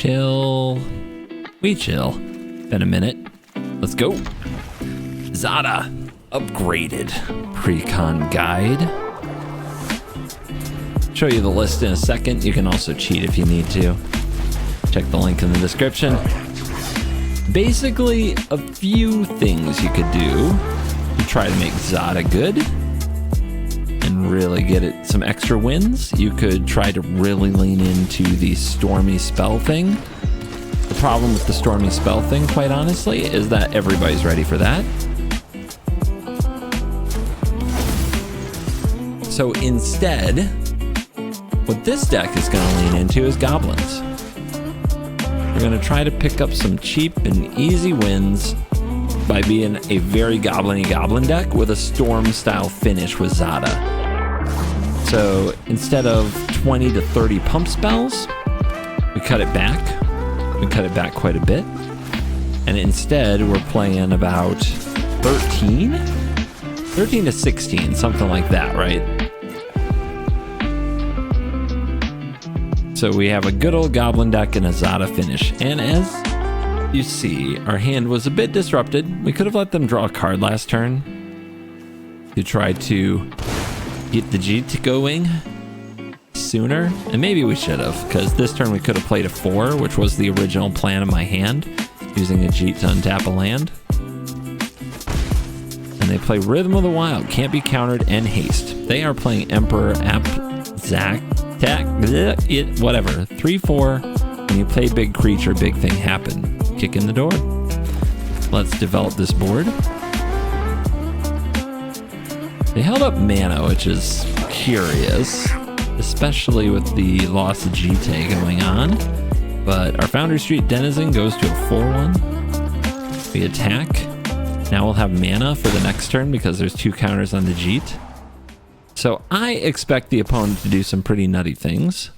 chill. We chill. Been a minute. Let's go. Zada upgraded Precon guide. Show you the list in a second. You can also cheat if you need to. Check the link in the description. Basically, a few things you could do to try to make Zada good and really get it some extra wins. You could try to really lean into the Stormy Spell thing. The problem with the Stormy Spell thing, quite honestly, is that everybody's ready for that. So instead, what this deck is going to lean into is Goblins. We're going to try to pick up some cheap and easy wins by being a very goblin-y goblin deck with a Storm-style finish with Zada. So instead of 20 to 30 pump spells, we cut it back. We cut it back quite a bit. And instead, we're playing about 13? 13 to 16, something like that, right? So we have a good old goblin deck and a Zada finish. And as you see, our hand was a bit disrupted. We could have let them draw a card last turn to try to get the Jeet going sooner. And maybe we should have, because this turn we could have played a 4, which was the original plan of my hand, using a Jeet to untap a land. And they play Rhythm of the Wild, can't be countered, and Haste. They are playing Emperor, Zach, whatever. 3-4. When you play big creature, big thing happen. Kick in the door. Let's develop this board. They held up mana, which is curious, especially with the loss of GT going on. But our Foundry Street Denizen goes to a 4-1. We attack. Now we'll have mana for the next turn because there's 2 counters on the Jeet. So I expect the opponent to do some pretty nutty things.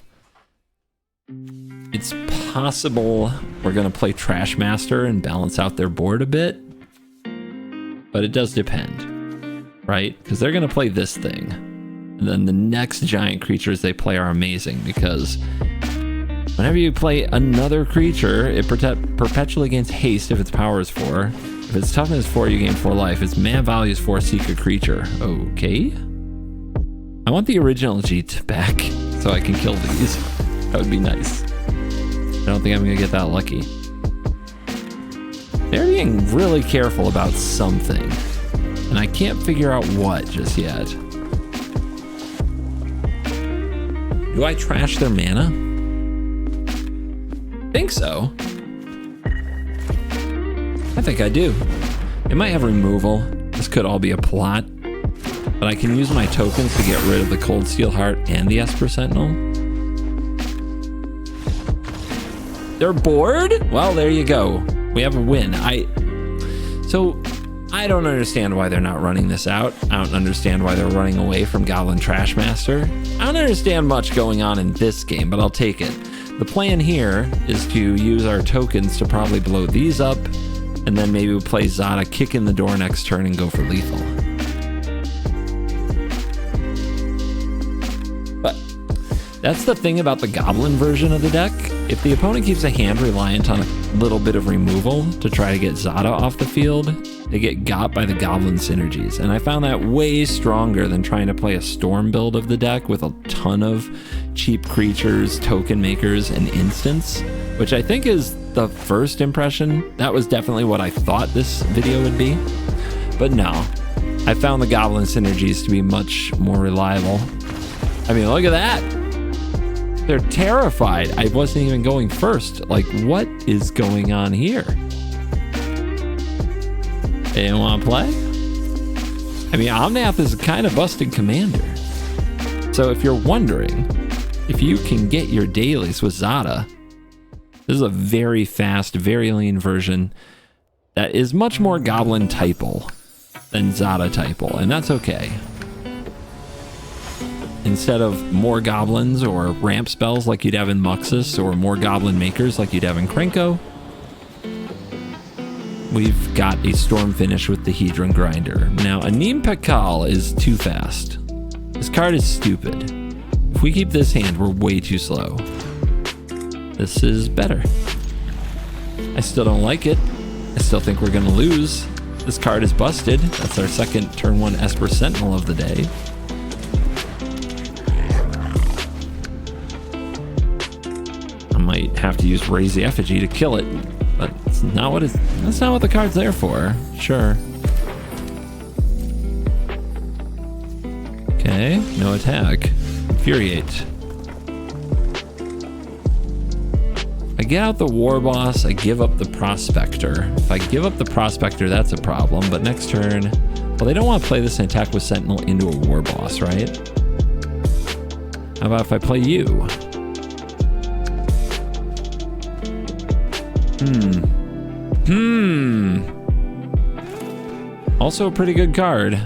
It's possible we're going to play Trash Master and balance out their board a bit. But it does depend, right? Because they're going to play this thing. And then the next giant creatures they play are amazing because whenever you play another creature, it perpetually gains haste if its power is 4. If its toughness is 4, you gain 4 life. Its mana value is 4, seek a creature. Okay. I want the original Jeet back so I can kill these. That would be nice. I don't think I'm going to get that lucky. They're being really careful about something, and I can't figure out what just yet. Do I trash their mana? Think so. I think I do. It might have removal. This could all be a plot. But I can use my tokens to get rid of the Cold Steel Heart and the Esper Sentinel. They're bored? Well, there you go. We have a win. So I don't understand why they're not running this out. I don't understand why they're running away from Goblin Trash Master. I don't understand much going on in this game, but I'll take it. The plan here is to use our tokens to probably blow these up, and then maybe we'll play Zada, kick in the door next turn, and go for lethal. But that's the thing about the Goblin version of the deck. If the opponent keeps a hand reliant on a little bit of removal to try to get Zada off the field, they get got by the Goblin synergies. And I found that way stronger than trying to play a Storm build of the deck with a ton of cheap creatures, token makers, and instants, which I think is the first impression. That was definitely what I thought this video would be. But no, I found the Goblin synergies to be much more reliable. I mean, look at that. They're terrified. I wasn't even going first. Like, what is going on here? They didn't want to play? I mean, Omnath is a kind of busted commander. So if you're wondering if you can get your dailies with Zada, this is a very fast, very lean version that is much more Goblin typal than Zada typal, and that's okay. Instead of more goblins or ramp spells like you'd have in Muxus, or more goblin makers like you'd have in Krenko, we've got a storm finish with the Hedron Grinder. Now, Anim Pekal is too fast. This card is stupid. If we keep this hand, we're way too slow. This is better. I still don't like it. I still think we're going to lose. This card is busted. That's our second turn 1 Esper Sentinel of the day. I might have to use Raise the Effigy to kill it, but that's not what the card's there for. Sure. Okay, no attack. Infuriate. I get out the War Boss, I give up the Prospector. If I give up the Prospector, that's a problem, but next turn... Well, they don't want to play this and attack with Sentinel into a War Boss, right? How about if I play you? Also a pretty good card.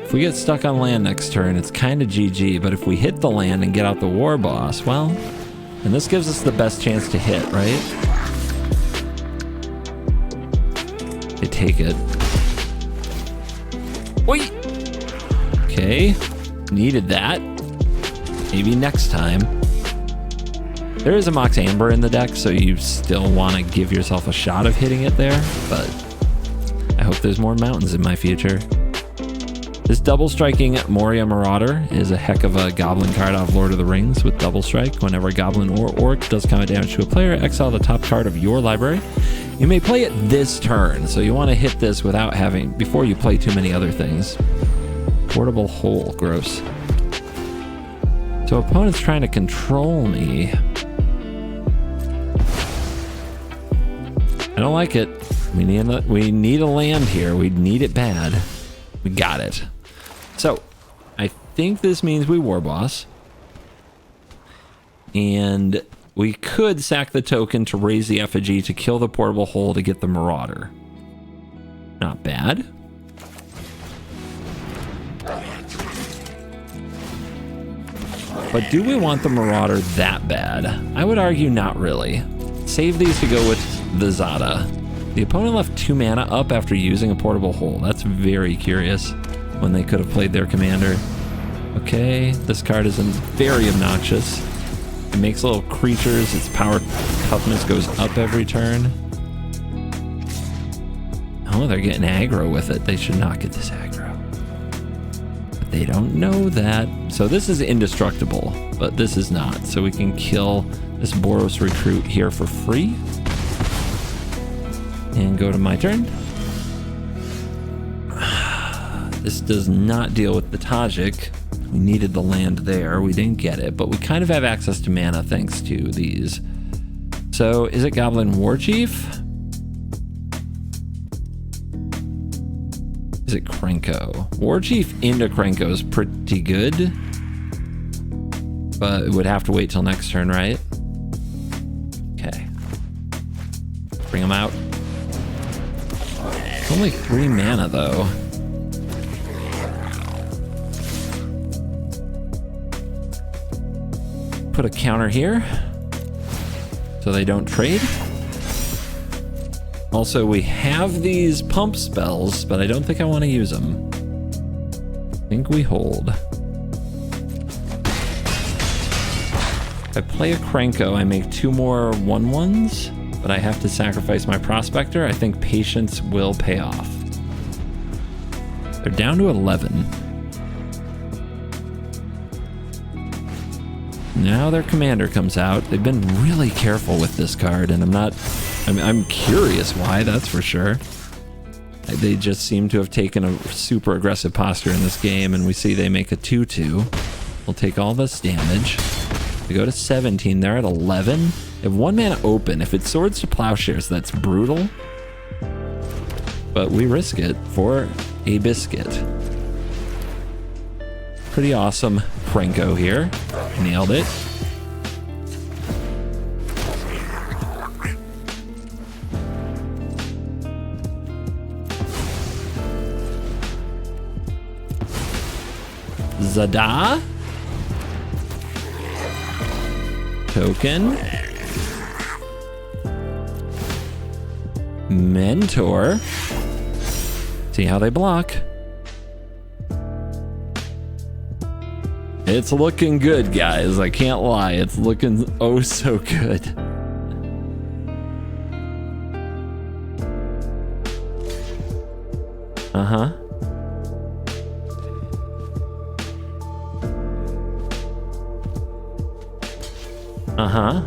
If we get stuck on land next turn, it's kind of GG, but if we hit the land and get out the War Boss, well... And this gives us the best chance to hit, right? They take it. Wait! Okay. Needed that. Maybe next time. There is a Mox Amber in the deck, so you still want to give yourself a shot of hitting it there, but I hope there's more mountains in my future. This double striking Moria Marauder is a heck of a goblin card off Lord of the Rings with double strike. Whenever a goblin or orc does combat damage to a player, exile the top card of your library. You may play it this turn, so you want to hit this without having, before you play too many other things. Portable Hole, gross. So opponent's trying to control me. I don't like it. We need a land here. We need it bad. We got it. So, I think this means we War Boss. And we could sack the token to raise the effigy to kill the portable hole to get the Marauder. Not bad. But do we want the Marauder that bad? I would argue not really. Save these to go with the Zada. The opponent left 2 mana up after using a portable hole. That's very curious when they could have played their commander. Okay, this card is very obnoxious. It makes little creatures. Its power toughness goes up every turn. Oh, they're getting aggro with it. They should not get this aggro. But they don't know that. So this is indestructible, but this is not. So we can kill this Boros Recruit here for free. And go to my turn. This does not deal with the Tajik. We needed the land there. We didn't get it, but we kind of have access to mana thanks to these. So is it Goblin Warchief? Is it Krenko? Warchief into Krenko is pretty good, but it would have to wait till next turn, right? Okay. Bring him out. Only 3 mana though. Put a counter here so they don't trade. Also, we have these pump spells, but I don't think I want to use them. I think we hold. If I play a Krenko, I make 2 more 1/1s. But I have to sacrifice my Prospector. I think patience will pay off. They're down to 11. Now their commander comes out. They've been really careful with this card, and I'm curious why, that's for sure. They just seem to have taken a super aggressive posture in this game, and we see they make a 2/2. We'll take all this damage. We go to 17, they're at 11. They have 1 mana open. If it's Swords to Plowshares, that's brutal. But we risk it for a biscuit. Pretty awesome Krenko here. Nailed it. Zada. Token. Mentor. See how they block. It's looking good, guys. I can't lie. It's looking oh so good. Uh-huh. Uh-huh.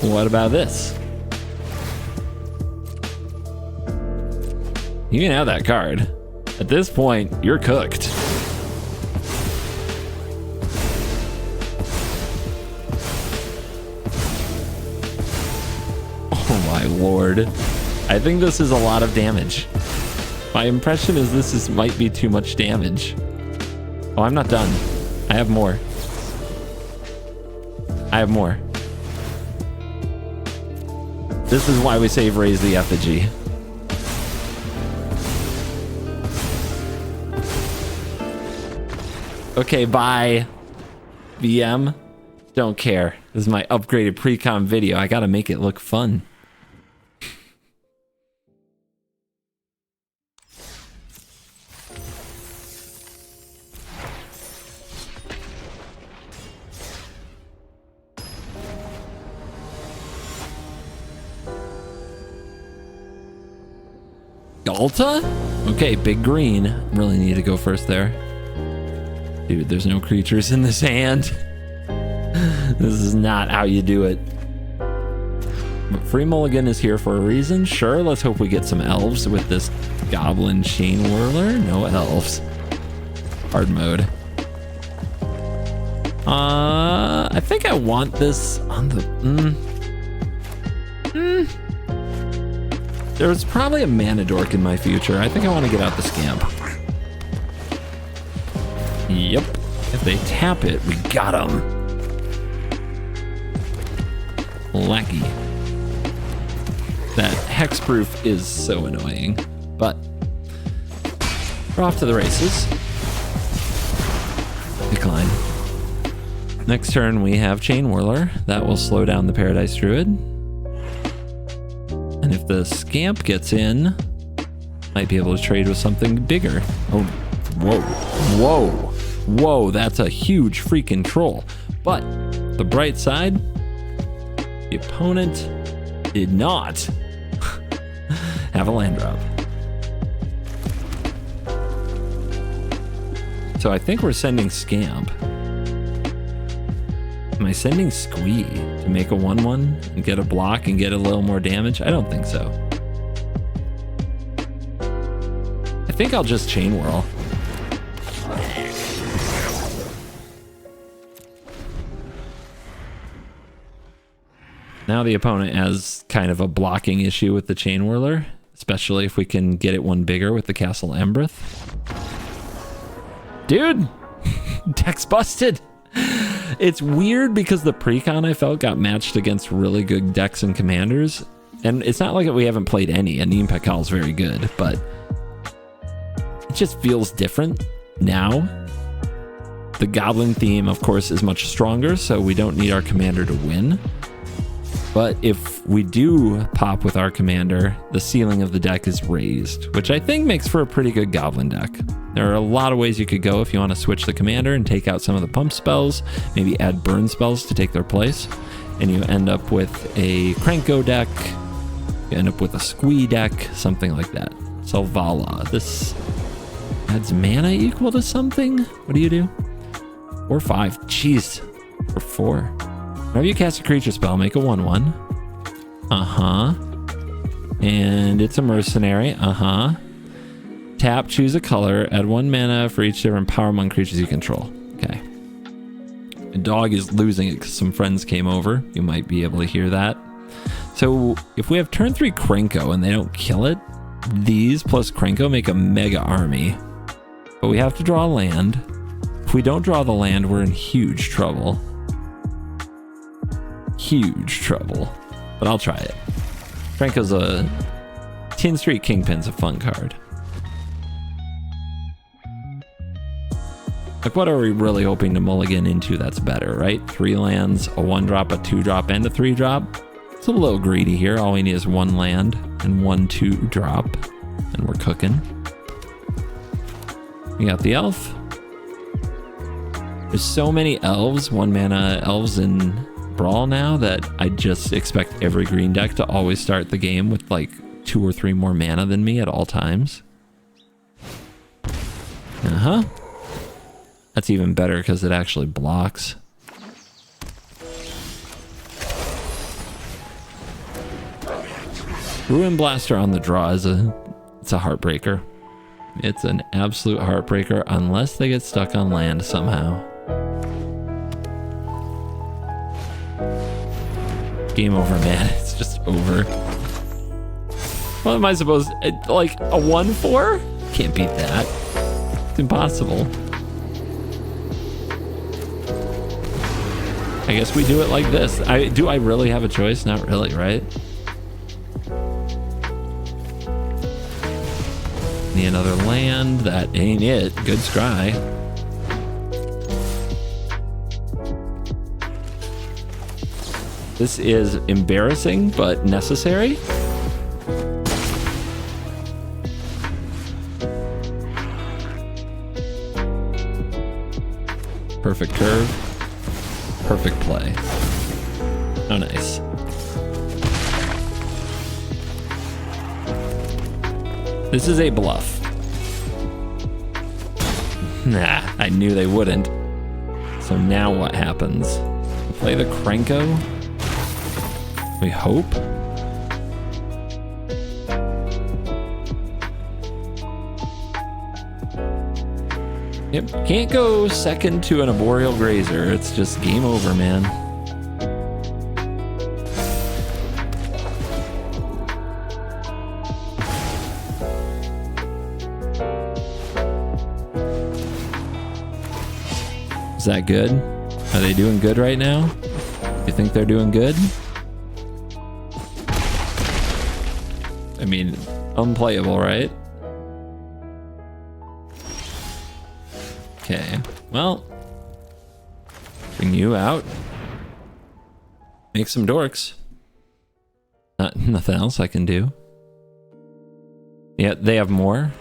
What about this? You can have that card. At this point, you're cooked. Oh my lord. I think this is a lot of damage. My impression is this might be too much damage. Oh, I'm not done. I have more. I have more. This is why we save Raise the Effigy. Okay, bye. VM. Don't care. This is my upgraded pre-com video. I gotta make it look fun. Galta? Okay, big green. Really need to go first there. Dude, there's no creatures in this hand. This is not how you do it. But Free Mulligan is here for a reason. Sure, let's hope we get some elves with this Goblin Chain Whirler. No elves. Hard mode. I think I want this on the... There's probably a Mana Dork in my future. I think I want to get out the Scamp. Yep. If they tap it, we got him. Lackey. That hexproof is so annoying, but we're off to the races. Decline. Next turn we have Chain Whirler. That will slow down the Paradise Druid. And if the Scamp gets in, might be able to trade with something bigger. Oh, whoa, whoa, whoa, that's a huge freaking troll. But the bright side, the opponent did not have a land drop. So I think we're sending Scamp. Am I sending Squee to make a 1/1 and get a block and get a little more damage? I don't think so. I think I'll just Chain Whirl. Now the opponent has kind of a blocking issue with the Chain Whirler, especially if we can get it one bigger with the Castle Embreth. Dude, deck's busted. It's weird because the Precon I felt got matched against really good decks and commanders. And it's not like we haven't played any, and Neem Pakal is very good, but it just feels different now. The Goblin theme, of course, is much stronger, so we don't need our commander to win. But if we do pop with our commander, the ceiling of the deck is raised, which I think makes for a pretty good Goblin deck. There are a lot of ways you could go if you want to switch the commander and take out some of the pump spells, maybe add burn spells to take their place, and you end up with a Krenko deck, you end up with a Squee deck, something like that. Selvala, this adds mana equal to something? What do you do? 4 or 5, jeez, for 4. Whenever you cast a creature spell, make a 1/1. Uh-huh. And it's a mercenary. Uh-huh. Tap, choose a color, add 1 mana for each different power among creatures you control. Okay. The dog is losing it because some friends came over. You might be able to hear that. So if we have turn 3 Krenko and they don't kill it, these plus Krenko make a mega army. But we have to draw a land. If we don't draw the land, we're in huge trouble. Huge trouble. But I'll try it. Krenko's a... Tin Street Kingpin's a fun card. Like, what are we really hoping to mulligan into that's better, right? 3 lands, a 1-drop, a 2-drop, and a 3-drop. It's a little greedy here. All we need is 1 land and 1 2-drop, and we're cooking. We got the elf. There's so many elves, 1 mana elves in Brawl now that I just expect every green deck to always start the game with like 2 or 3 more mana than me at all times. Uh-huh. That's even better because it actually blocks. Ruin Blaster on the draw is it's a heartbreaker. It's an absolute heartbreaker unless they get stuck on land somehow. Game over, man. It's just over. What am I supposed to, like a 1/4? Can't beat that. It's impossible. I guess we do it like this. Do I really have a choice? Not really, right? Need another land. That ain't it. Good scry. This is embarrassing, but necessary. Perfect curve. Perfect play. Oh, nice. This is a bluff. Nah, I knew they wouldn't. So now what happens? Play the Krenko? We hope? Yep, can't go second to an Arboreal Grazer. It's just game over, man. Is that good? Are they doing good right now? You think they're doing good? I mean, unplayable, right? Okay, well, bring you out. Make some dorks. Nothing else I can do. Yeah, they have more.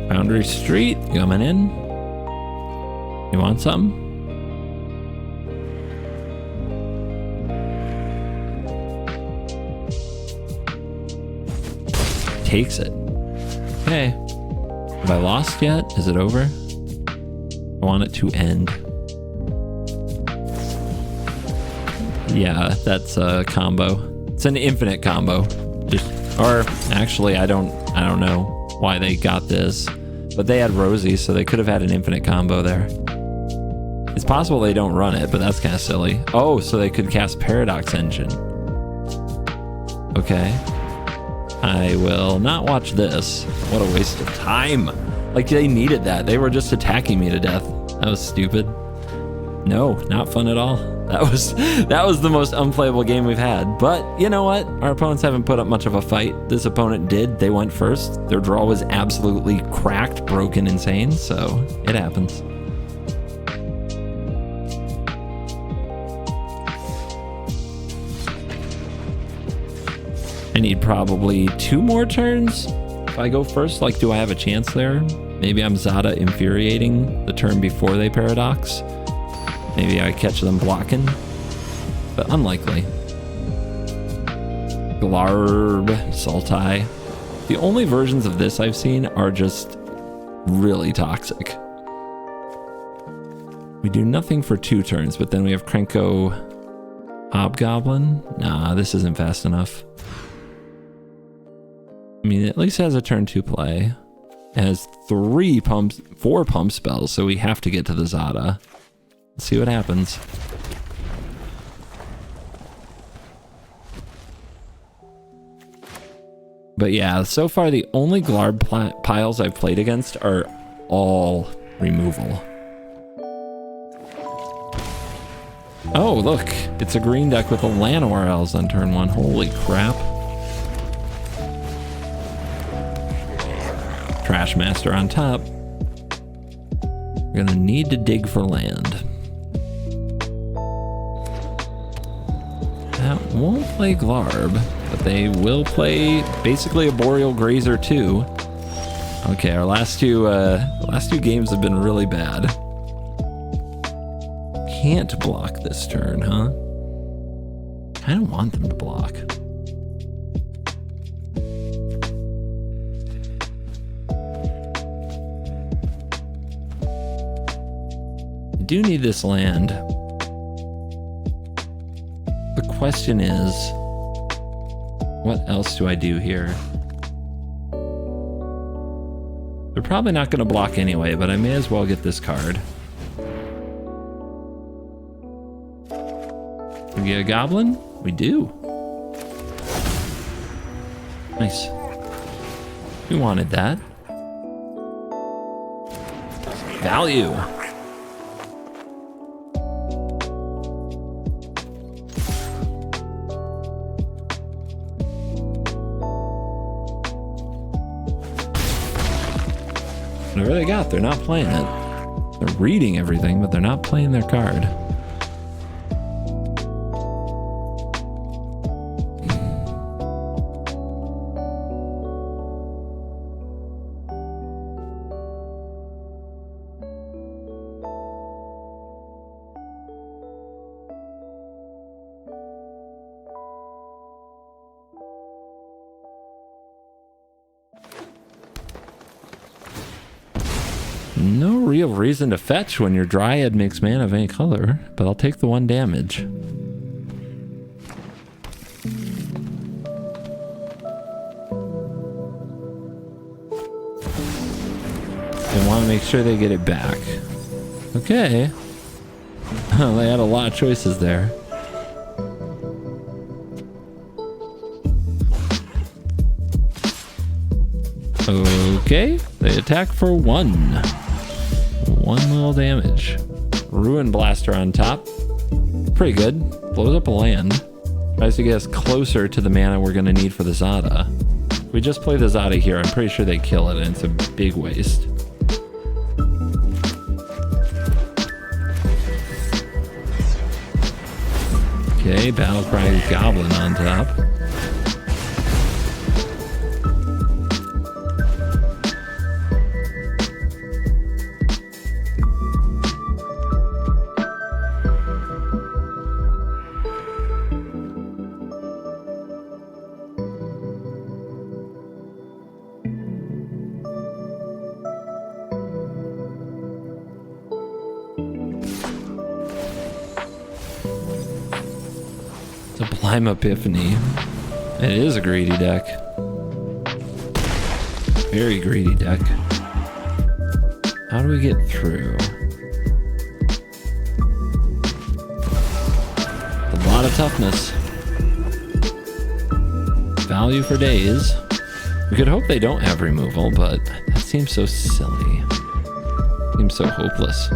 Boundary Street coming in. You want some? Takes it. Okay. Have I lost yet? Is it over? I want it to end. Yeah, that's a combo. It's an infinite combo. Or actually, I don't know why they got this, but they had Rosie, so they could have had an infinite combo there. It's possible they don't run it, but that's kind of silly. Oh, so they could cast Paradox Engine. Okay. I will not watch this. What a waste of time. Like, they needed that. They were just attacking me to death. That was stupid. No, not fun at all. That was the most unplayable game we've had. But you know what? Our opponents haven't put up much of a fight. This opponent did. They went first. Their draw was absolutely cracked, broken, insane. So it happens. I need probably 2 more turns. If I go first, like, do I have a chance there? Maybe I'm Zada infuriating the turn before they paradox. Maybe I catch them blocking, but unlikely. Glarb, Sultai. The only versions of this I've seen are just really toxic. We do nothing for 2 turns, but then we have Krenko Hobgoblin. Nah, this isn't fast enough. I mean, it at least has a turn 2 play. It has 4 pump spells, so we have to get to the Zada. Let's see what happens. But yeah, so far the only Glarb piles I've played against are all removal. Oh, look, it's a green deck with a Llanowar Elves on turn 1. Holy crap. Trash Master on top. We're gonna need to dig for land. won't play Glarb, but they will play basically a Boreal Grazer too. Okay, our last two games have been really bad. Can't block this turn, huh? I don't want them to block. I do need this land. The question is, what else do I do here? They're probably not going to block anyway, but I may as well get this card. We get a goblin? We do. Nice. We wanted that. Value. Whatever they got, they're not playing it. They're reading everything, but they're not playing their card. No real reason to fetch when your Dryad makes mana of any color, but I'll take the 1 damage. They want to make sure they get it back. Okay. They had a lot of choices there. Okay, they attack for 1. 1 little damage. Ruin Blaster on top. Pretty good. Blows up a land. Tries to get us closer to the mana we're going to need for the Zada. If we just play the Zada here, I'm pretty sure they kill it, and it's a big waste. Okay, Battlecry Goblin on top. Sublime Epiphany. It is a greedy deck. Very greedy deck. How do we get through? A lot of toughness. Value for days. We could hope they don't have removal, but that seems so silly. Seems so hopeless.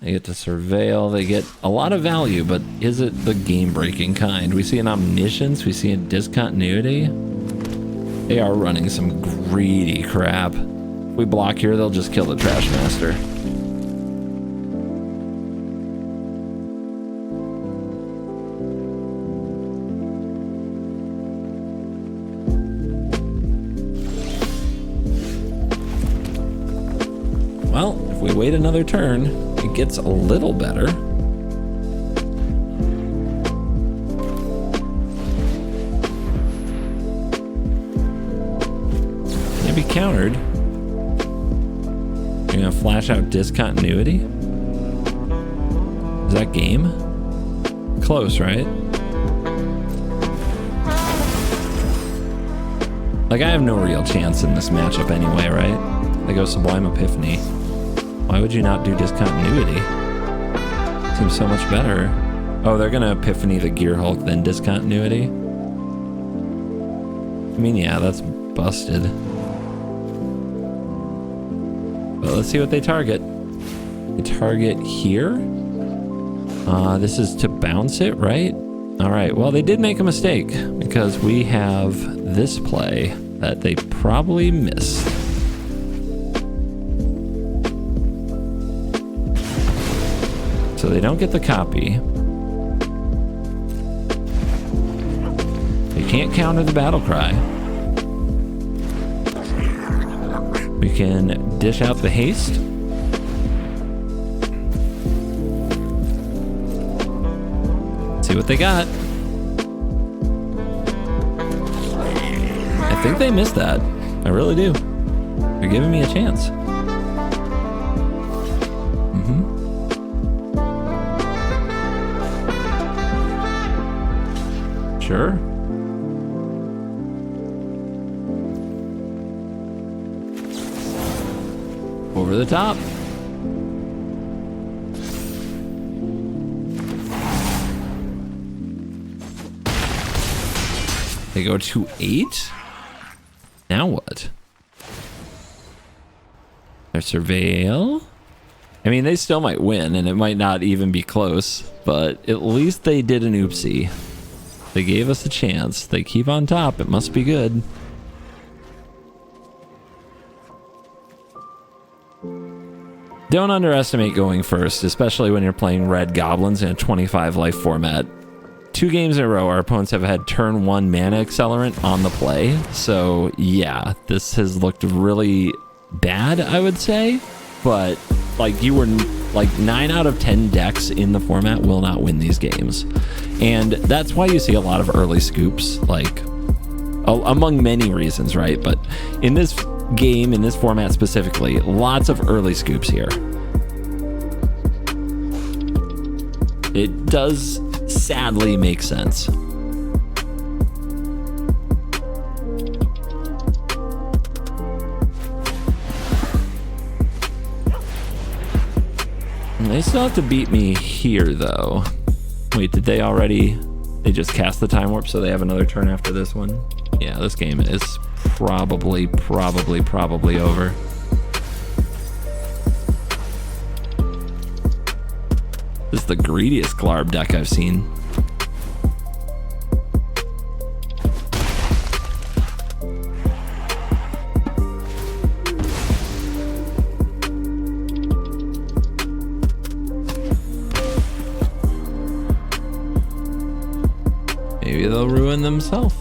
They get to surveil, they get a lot of value, but is it the game-breaking kind? We see an omniscience, we see a discontinuity. They are running some greedy crap. If we block here, they'll just kill the Trash Master. Well, if we wait another turn, it gets a little better. Maybe countered. You're gonna flash out discontinuity? Is that game? Close, right? Like, I have no real chance in this matchup anyway, right? They go Sublime Epiphany. Why would you not do discontinuity? Seems so much better. Oh, they're gonna Epiphany the Gear Hulk, then discontinuity? I mean, yeah, that's busted. But let's see what they target. They target here. This is to bounce it, right? All right, well, they did make a mistake because we have this play that they probably missed. So they don't get the copy. They can't counter the battle cry. We can dish out the haste. See what they got. I think they missed that. I really do. They're giving me a chance. Sure. Over the top. They go to 8. Now what? Their surveil. I mean, they still might win, and it might not even be close, but at least they did an oopsie. They gave us a chance. They keep on top. It must be good. Don't underestimate going first, especially when you're playing red goblins in a 25 life format. 2 games in a row, our opponents have had turn 1 mana accelerant on the play. So yeah, this has looked really bad, I would say. But like, you were like 9 out of 10 decks in the format will not win these games. And that's why you see a lot of early scoops, like among many reasons, right? But in this game, in this format specifically, lots of early scoops here. It does sadly make sense. They still have to beat me here, though. Wait, did they already... They just cast the time warp, so they have another turn after this one? Yeah, this game is probably over. This is the greediest Glarb deck I've seen. Maybe they'll ruin themselves.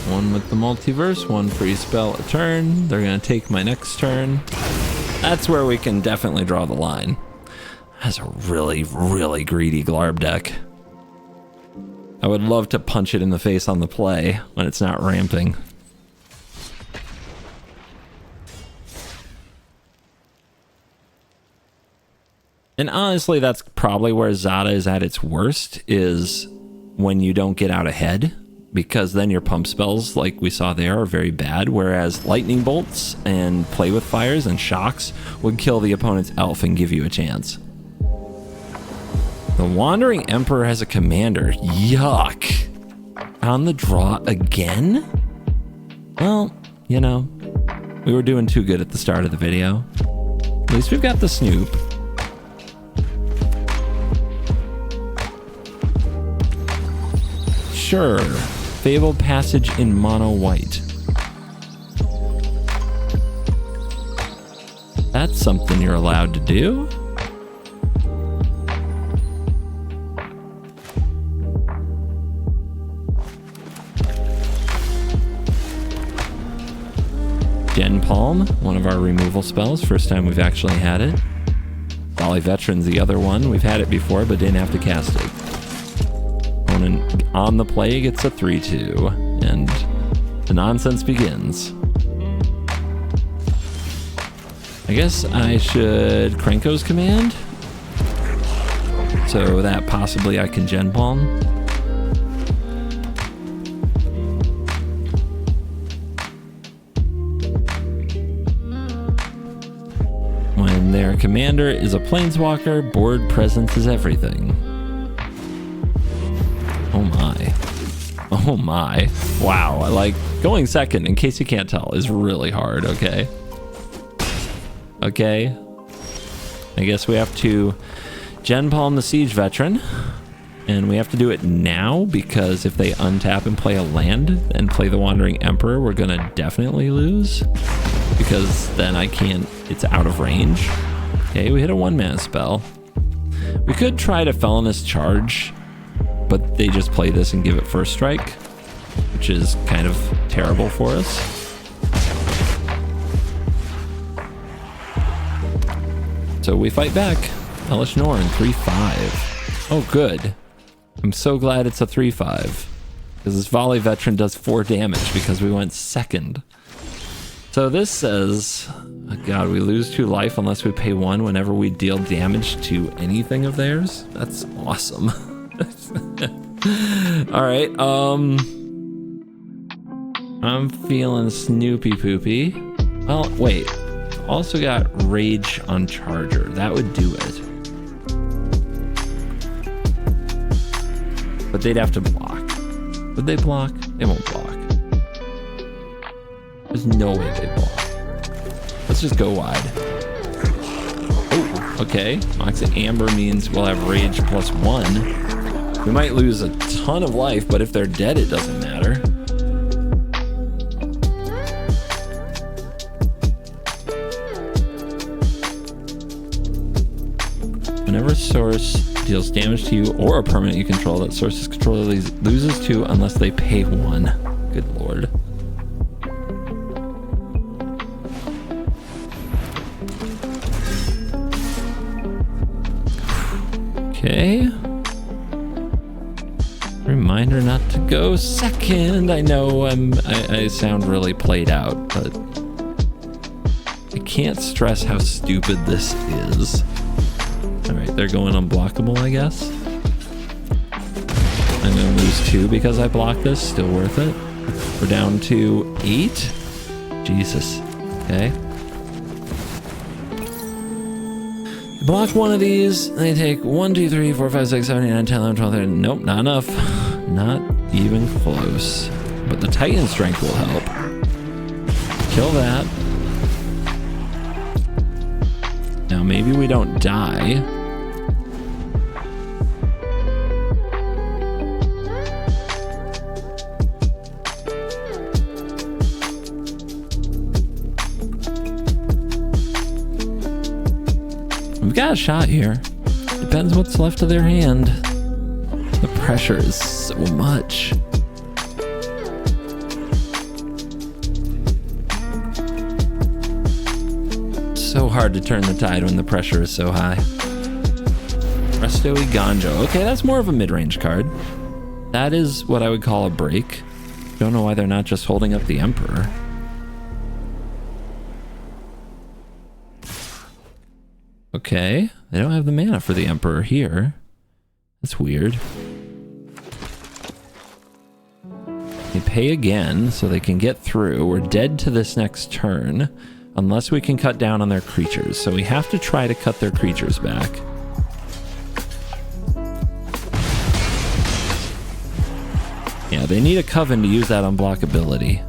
One with the multiverse, one free spell a turn. They're gonna take my next turn. That's where we can definitely draw the line. That's a really greedy Glarb deck. I would love to punch it in the face on the play when it's not ramping. And honestly, that's probably where Zada is at its worst, is when you don't get out ahead, because then your pump spells, like we saw there, are very bad, whereas lightning bolts and play with fires and shocks would kill the opponent's elf and give you a chance. The Wandering Emperor has a commander. Yuck. On the draw again? Well, you know, we were doing too good at the start of the video. At least we've got the Snoop. Sure. Fabled Passage in mono white. That's something you're allowed to do. Gen Palm, one of our removal spells. First time we've actually had it. Volley Veteran's the other one. We've had it before, but didn't have to cast it. Opponent on the play gets a 3/2, and the nonsense begins. I guess I should Krenko's command, so that possibly I can Gen Palm. Our commander is a planeswalker. Board presence is everything. Oh my. Oh my. Wow, I like going second, in case you can't tell, is really hard, okay? Okay. I guess we have to Gen Palm the Siege Veteran. And we have to do it now, because if they untap and play a land and play the Wandering Emperor, we're gonna definitely lose. Because then I can't, it's out of range. Okay, we hit a 1-mana spell. We could try to Felonious Charge, but they just play this and give it first strike, which is kind of terrible for us. So we fight back. Elish Norn, 3/5. Oh, good. I'm so glad it's a 3/5, because this Volley Veteran does 4 damage because we went second. So this says, oh God, we lose 2 life unless we pay 1 whenever we deal damage to anything of theirs. That's awesome. All right, I'm feeling Snoopy Poopy. Well, wait, also got Rage on Charger. That would do it. But they'd have to block. Would they block? They won't block. There's no way they block. Let's just go wide. Oh, okay. Moxie Amber means we'll have Rage +1. We might lose a ton of life, but if they're dead, it doesn't matter. Whenever source deals damage to you or a permanent you control, that source's controller loses 2 unless they pay 1. Good lord. Okay. Reminder not to go second. I know I sound really played out, but I can't stress how stupid this is. Alright, they're going unblockable, I guess. I'm gonna lose 2 because I blocked this. Still worth it. We're down to 8. Jesus. Okay. Block one of these. They take 1, 2, 3, 4, 5, 6, 7, 8, 9, 10, 11, 12, 13. Nope, not enough. Not even close. But the Titan Strength will help. Kill that. Now maybe we don't die. We've got a shot here. Depends what's left of their hand. The pressure is so much. So hard to turn the tide when the pressure is so high. Resto Ganjo. Okay, that's more of a mid-range card. That is what I would call a break. Don't know why they're not just holding up the Emperor. Okay, they don't have the mana for the Emperor here. That's weird. They pay again so they can get through. We're dead to this next turn unless we can cut down on their creatures. So we have to try to cut their creatures back. Yeah, they need a Coven to use that unblockability.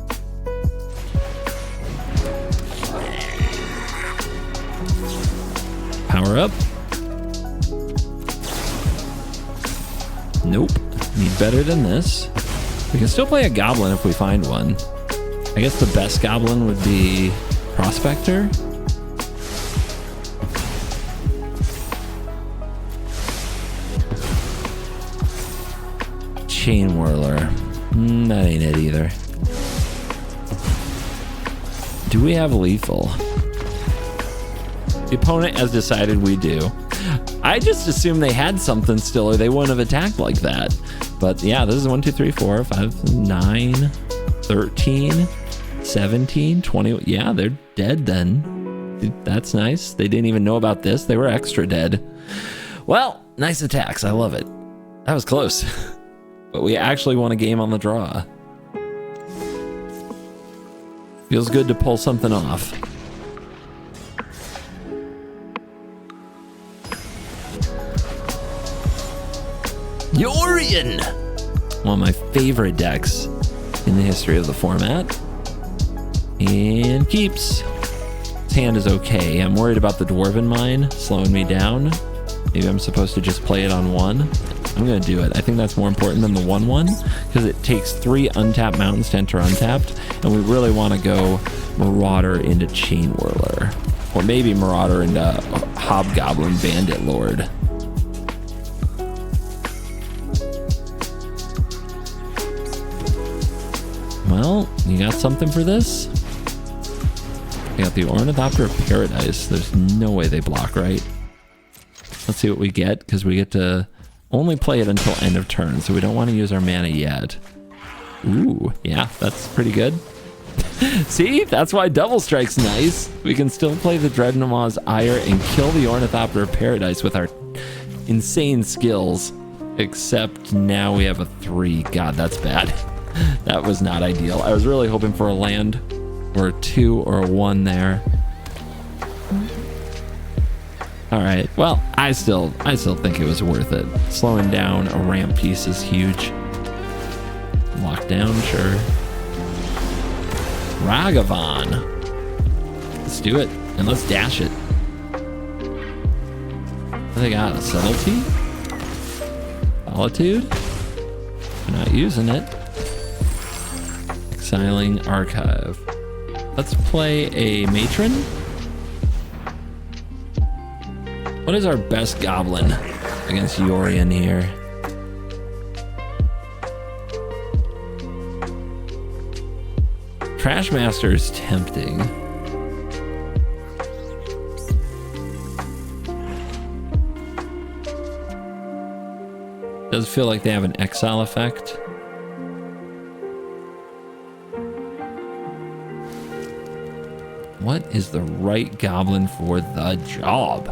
Power up. Nope. Need better than this. We can still play a Goblin if we find one. I guess the best Goblin would be Prospector. Chain Whirler. That ain't it either. Do we have lethal? The opponent has decided we do. I just assumed they had something still or they wouldn't have attacked like that. But yeah, this is 1, 2, 3, 4, 5, 9, 13, 17, 20. Yeah, they're dead then. That's nice. They didn't even know about this. They were extra dead. Well, nice attacks. I love it. That was close. But we actually won a game on the draw. Feels good to pull something off. Million. One of my favorite decks in the history of the format. And keeps. His hand is okay. I'm worried about the Dwarven Mine slowing me down. Maybe I'm supposed to just play it on 1. I'm going to do it. I think that's more important than the 1/1 because it takes 3 untapped mountains to enter untapped, and we really want to go Marauder into Chain Whirler, or maybe Marauder into Hobgoblin Bandit Lord. Well, you got something for this? I got the Ornithopter of Paradise. There's no way they block, right? Let's see what we get, because we get to only play it until end of turn, so we don't want to use our mana yet. Ooh, yeah, that's pretty good. See, that's why Double Strike's nice. We can still play the Dreadnough's Ire and kill the Ornithopter of Paradise with our insane skills. Except now we have a 3. God, that's bad. That was not ideal. I was really hoping for a land or a 2 or a 1 there. All right, well, I still think it was worth it. Slowing down a ramp piece is huge. Lockdown, sure. Ragavan. Let's do it, and let's dash it. What do they got? A Subtlety? Solitude? We're not using it. Exiling Archive. Let's play a Matron. What is our best goblin against Yorion here? Trashmaster is tempting. Does feel like they have an exile effect. What is the right goblin for the job?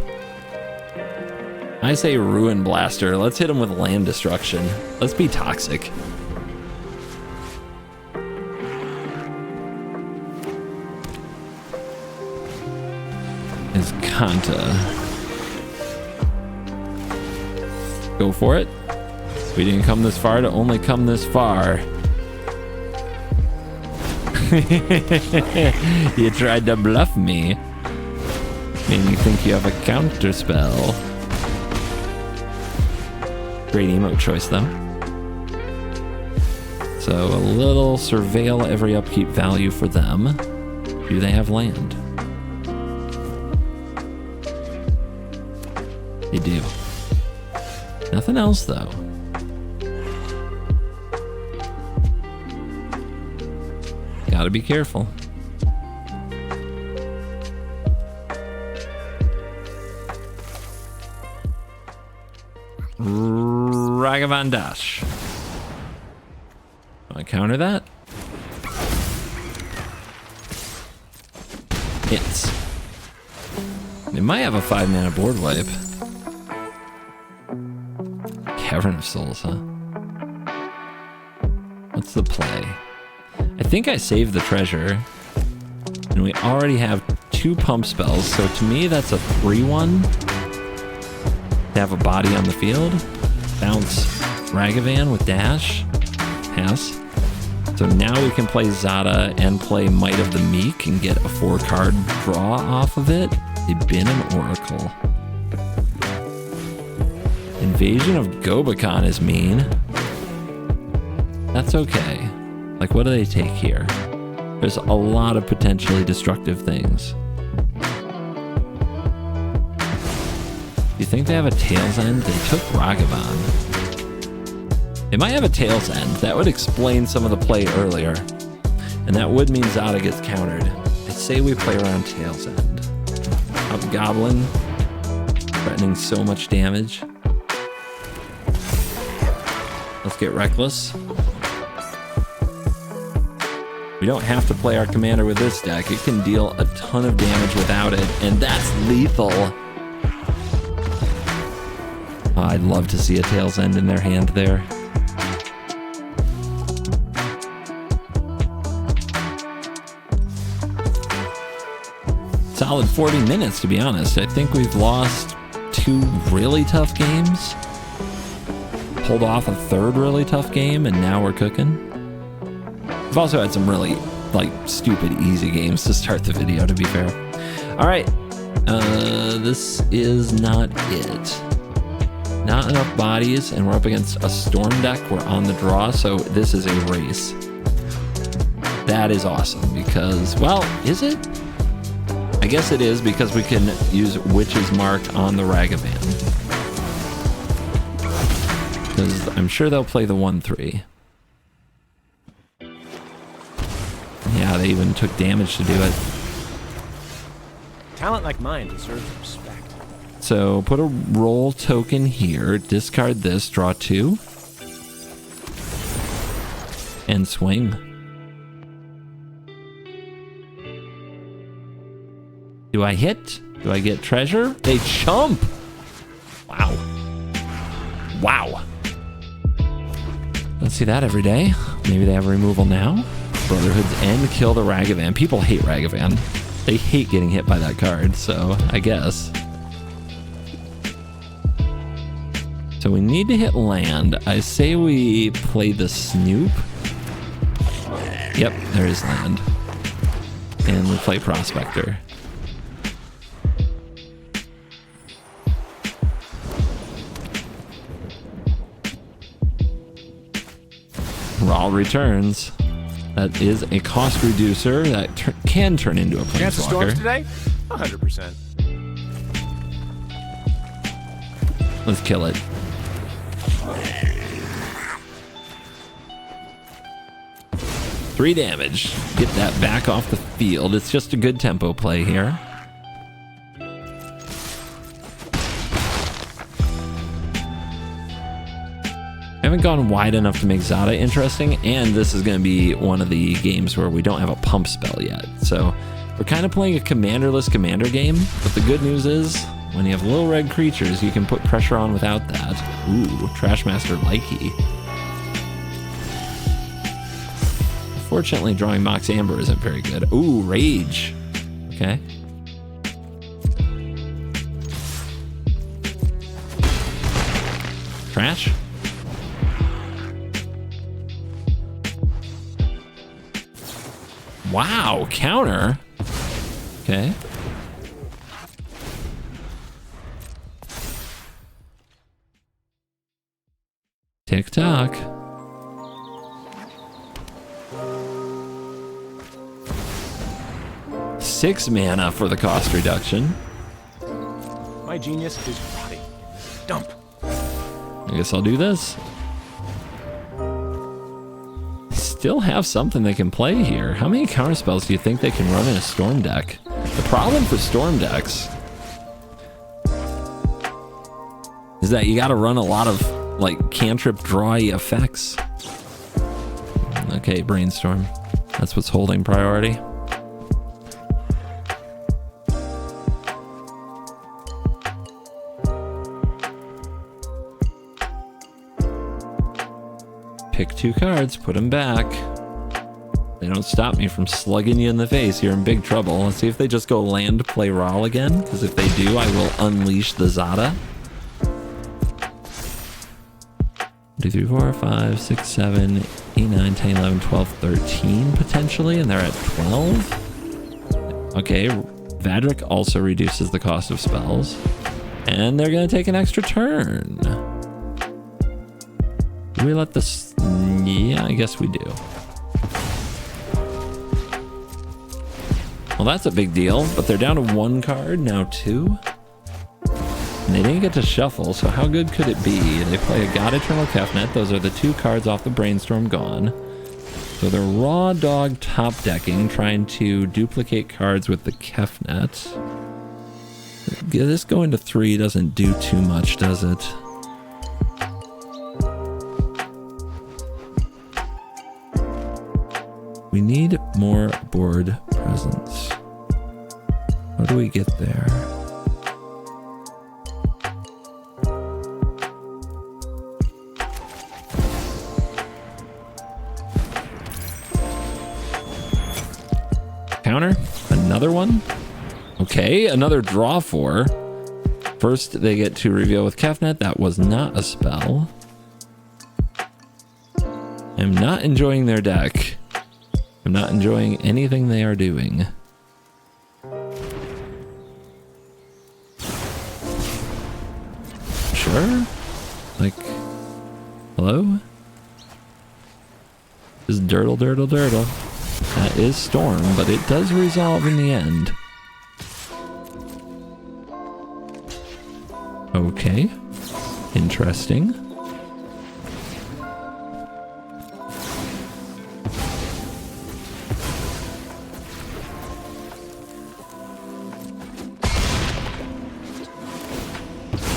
I say Ruin Blaster. Let's hit him with land destruction. Let's be toxic. Is Kanta. Go for it. We didn't come this far to only come this far. You tried to bluff me. Made me think you have a counter spell. Great emote choice, though. So a little surveil every upkeep value for them. Do they have land? They do. Nothing else, though. Gotta be careful. Ragavan Dash. Want to counter that? Hits. They might have a 5-mana board wipe. Cavern of Souls, huh? What's the play? I think I saved the treasure. And we already have 2 pump spells, so to me that's a 3/1. To have a body on the field. Bounce Ragavan with dash. Pass. So now we can play Zada and play Might of the Meek and get a 4-card draw off of it. They've been an Oracle. Invasion of Gobakon is mean. That's okay. Like, what do they take here? There's a lot of potentially destructive things. Do you think they have a Tail's End? They took Ragavan. They might have a Tail's End. That would explain some of the play earlier. And that would mean Zada gets countered. I say we play around Tail's End. Hobgoblin. Threatening so much damage. Let's get reckless. We don't have to play our commander with this deck. It can deal a ton of damage without it, and that's lethal. Oh, I'd love to see a Tail's End in their hand there. Solid 40 minutes, to be honest. I think we've lost 2 really tough games. pulled off a third really tough game, and now we're cooking. We've also had some really, like, stupid easy games to start the video, to be fair. All right, this is not it. Not enough bodies, and we're up against a storm deck. We're on the draw, so this is a race. That is awesome because, well, is it? I guess it is because we can use Witch's Mark on the Ragavan. Because I'm sure they'll play the 1/3. Yeah, they even took damage to do it. Talent like mine deserves respect. So put a roll token here, discard this, draw 2, and swing. Do I hit? Do I get treasure? They chump! Wow. Wow. Don't see that every day. Maybe they have removal now. Brotherhood's End, kill the Ragavan. People hate Ragavan. They hate getting hit by that card, so I guess. So we need to hit land. I say we play the Snoop. Yep, there is land. And we play Prospector. Raw returns. That is a cost reducer that can turn into a Chance of storms Planeswalker. today? 100%. Let's kill it. Three damage. Get that back off the field. It's just a good tempo play here. I haven't gone wide enough to make Zada interesting, and this is going to be one of the games where we don't have a pump spell yet. So we're kind of playing a commanderless commander game, but the good news is when you have little red creatures, you can put pressure on without that. Ooh, Trashmaster Likey. Unfortunately, drawing Mox Amber isn't very good. Ooh, Rage. Okay. Trash. Wow, counter. Okay. Tick tock. Six mana for the cost reduction. My genius is rotting in this dump. I guess I'll do this. Still have something they can play here. How many counter spells do you think they can run in a storm deck? The problem for storm decks is that you got to run a lot of like cantrip drawy effects. Okay, brainstorm. That's what's holding priority. Pick two cards, put them back. They don't stop me from slugging you in the face. You're in big trouble. Let's see if they just go land, play Rawl again. Because if they do, I will unleash the Zada. 2, 3, 4, 5, 6, 7, 8, 9, 10, 11, 12, 13 potentially. And they're at 12. Okay, Vadrik also reduces the cost of spells. And they're going to take an extra turn. Do we let this... Yeah, I guess we do. Well, that's a big deal, but they're down to one card, now two. And they didn't get to shuffle, so how good could it be? They play a God Eternal Kefnet. Those are the two cards off the Brainstorm gone. So they're raw dog top decking, trying to duplicate cards with the Kefnet. This going to 3 doesn't do too much, does it? We need more board presence. How do we get there? Counter? Another one? Okay, another draw 4. First, they get to reveal with Kefnet. That was not a spell. I'm not enjoying their deck. I'm not enjoying anything they are doing. Sure? Like, hello? Just dirtle, dirtle, dirtle. That is Storm, but it does resolve in the end. Okay. Interesting.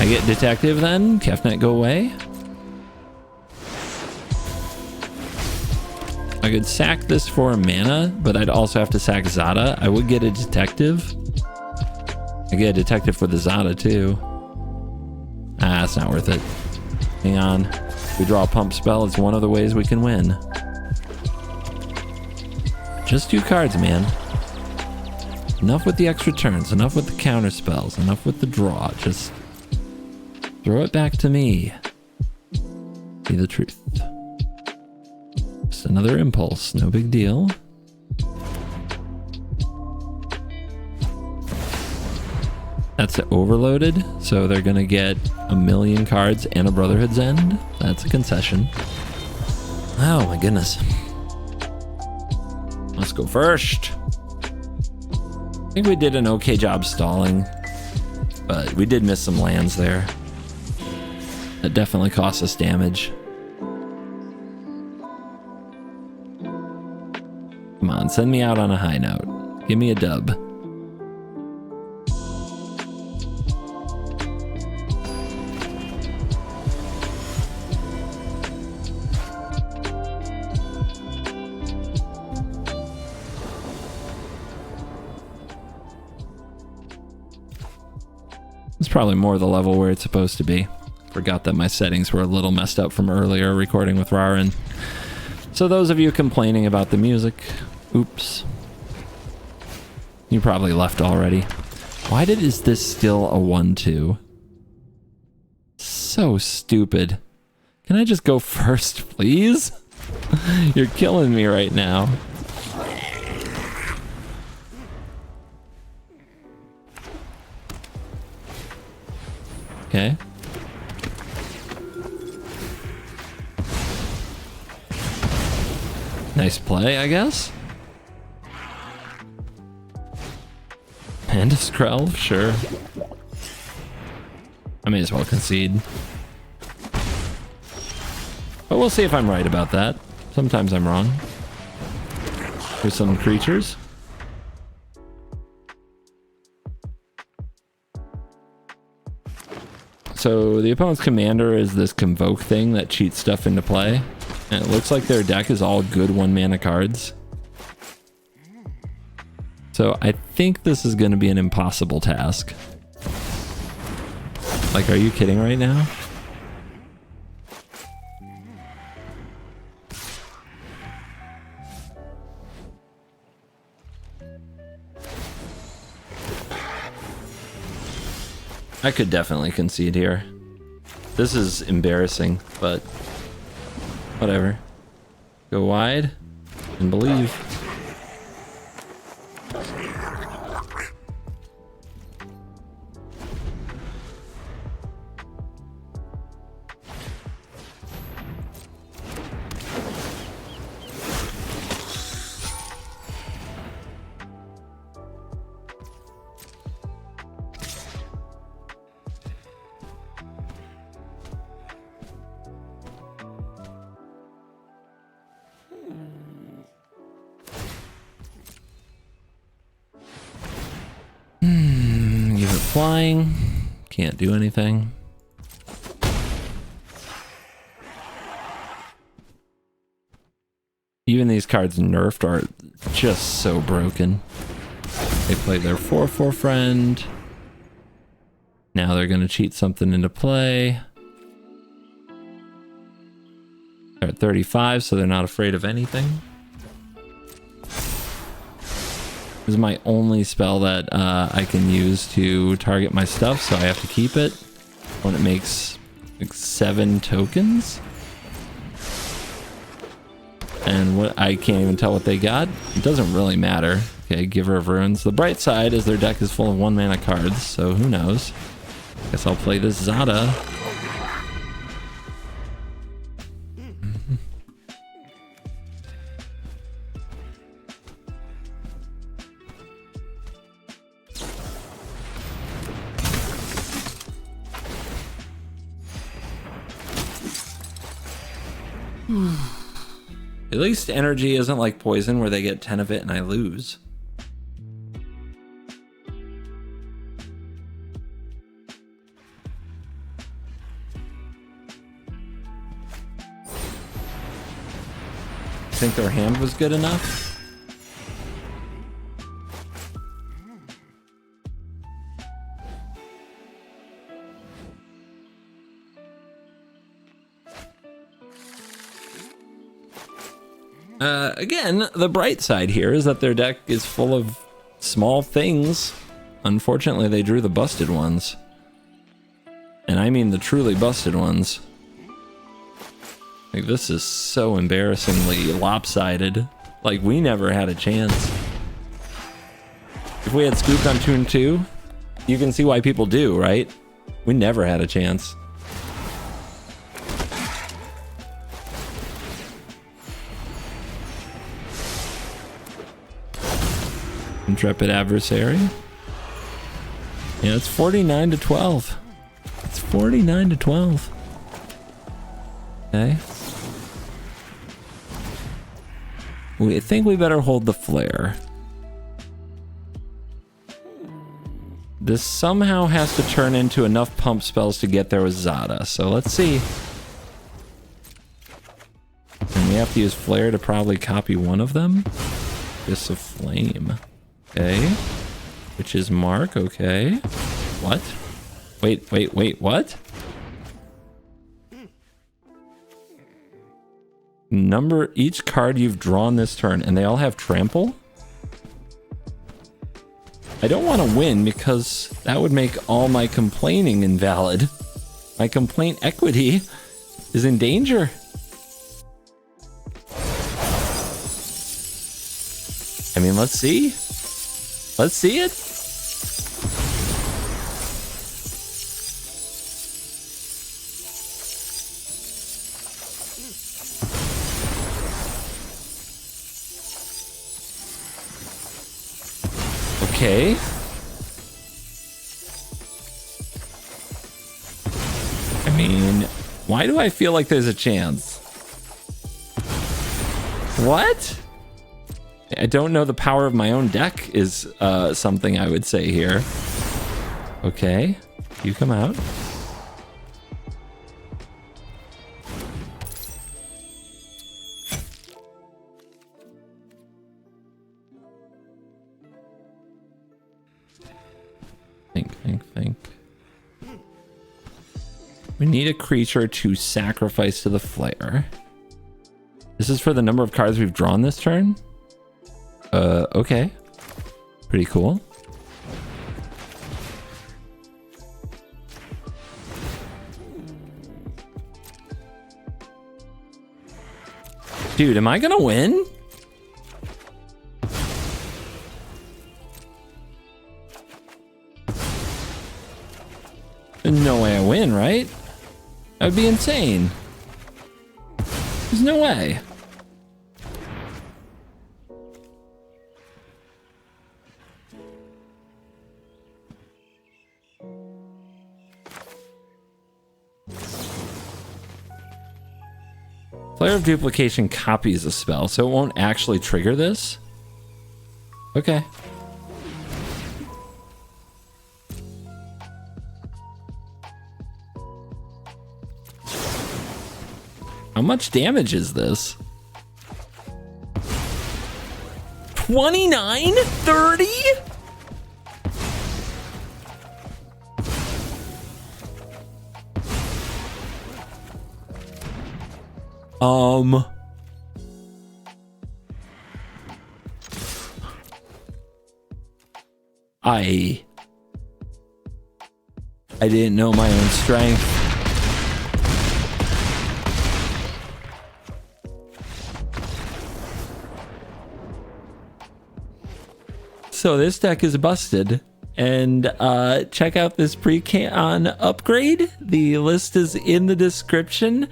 I get Detective then? Kefnet go away? I could sack this for a mana, but I'd also have to sack Zada. I would get a Detective. I get a Detective for the Zada too. Ah, it's not worth it. Hang on. If we draw a pump spell, it's one of the ways we can win. Just 2 cards, man. Enough with the extra turns, enough with the counter spells, enough with the draw. Just throw it back to me. Be the truth. Just another impulse, no big deal. That's overloaded, so they're gonna get 1,000,000 cards and a Brotherhood's End. That's a concession. Oh my goodness. Let's go first. I think we did an okay job stalling, but we did miss some lands there. That definitely cost us damage. Come on, send me out on a high note. Give me a dub. It's probably more the level where it's supposed to be. Forgot that my settings were a little messed up from earlier recording with Rarin. So those of you complaining about the music, oops. You probably left already. Why is this still a 1-2? So stupid. Can I just go first, please? You're killing me right now. Okay. Nice play, I guess. And a Skrelv, sure. I may as well concede. But we'll see if I'm right about that. Sometimes I'm wrong. Here's some creatures. So the opponent's commander is this Convoke thing that cheats stuff into play. And it looks like their deck is all good 1-mana cards. So I think this is going to be an impossible task. Like, are you kidding right now? I could definitely concede here. This is embarrassing, but whatever. Go wide and believe. Give it flying. Can't do anything. Even these cards nerfed are just so broken. They played their 4/4 friend. Now they're going to cheat something into play. They're at 35, so they're not afraid of anything. This is my only spell that I can use to target my stuff, so I have to keep it when it makes like 7 tokens. And what I can't even tell what they got. It doesn't really matter. Okay, Giver of Ruins. The bright side is their deck is full of 1-mana cards, so who knows? Guess I'll play this Zada. At least energy isn't like poison where they get 10 of it and I lose. Think their hand was good enough? Again, the bright side here is that their deck is full of small things. Unfortunately, they drew the busted ones. And I mean the truly busted ones. Like, this is so embarrassingly lopsided. Like, we never had a chance. If we had scooped on turn 2, you can see why people do, right? We never had a chance. Intrepid Adversary. Yeah, it's 49 to 12. It's 49 to 12. Okay. We think we better hold the flare. This somehow has to turn into enough pump spells to get there with Zada. So let's see. And we have to use flare to probably copy one of them. Fist of Flame. Okay. Which is Mark. Okay. What? Wait, what? Number each card you've drawn this turn, and they all have trample? I don't want to win because that would make all my complaining invalid. My complaint equity is in danger. I mean, let's see. Let's see it. Okay. I mean, why do I feel like there's a chance? What? I don't know the power of my own deck is something I would say here. Okay, you come out. Think. We need a creature to sacrifice to the flare. This is for the number of cards we've drawn this turn? Okay. Pretty cool. Dude, am I gonna win? There's no way I win, right? That would be insane. There's no way. Flare of Duplication copies a spell, so it won't actually trigger this? Okay. How much damage is this? 29? 30? I didn't know my own strength. So this deck is busted. And check out this Precon upgrade. The list is in the description.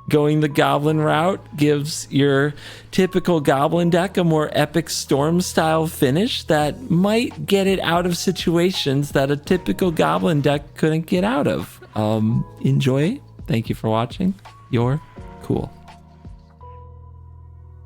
Going the Goblin route gives your typical Goblin deck a more epic Storm style finish that might get it out of situations that a typical Goblin deck couldn't get out of. Enjoy. Thank you for watching. You're cool.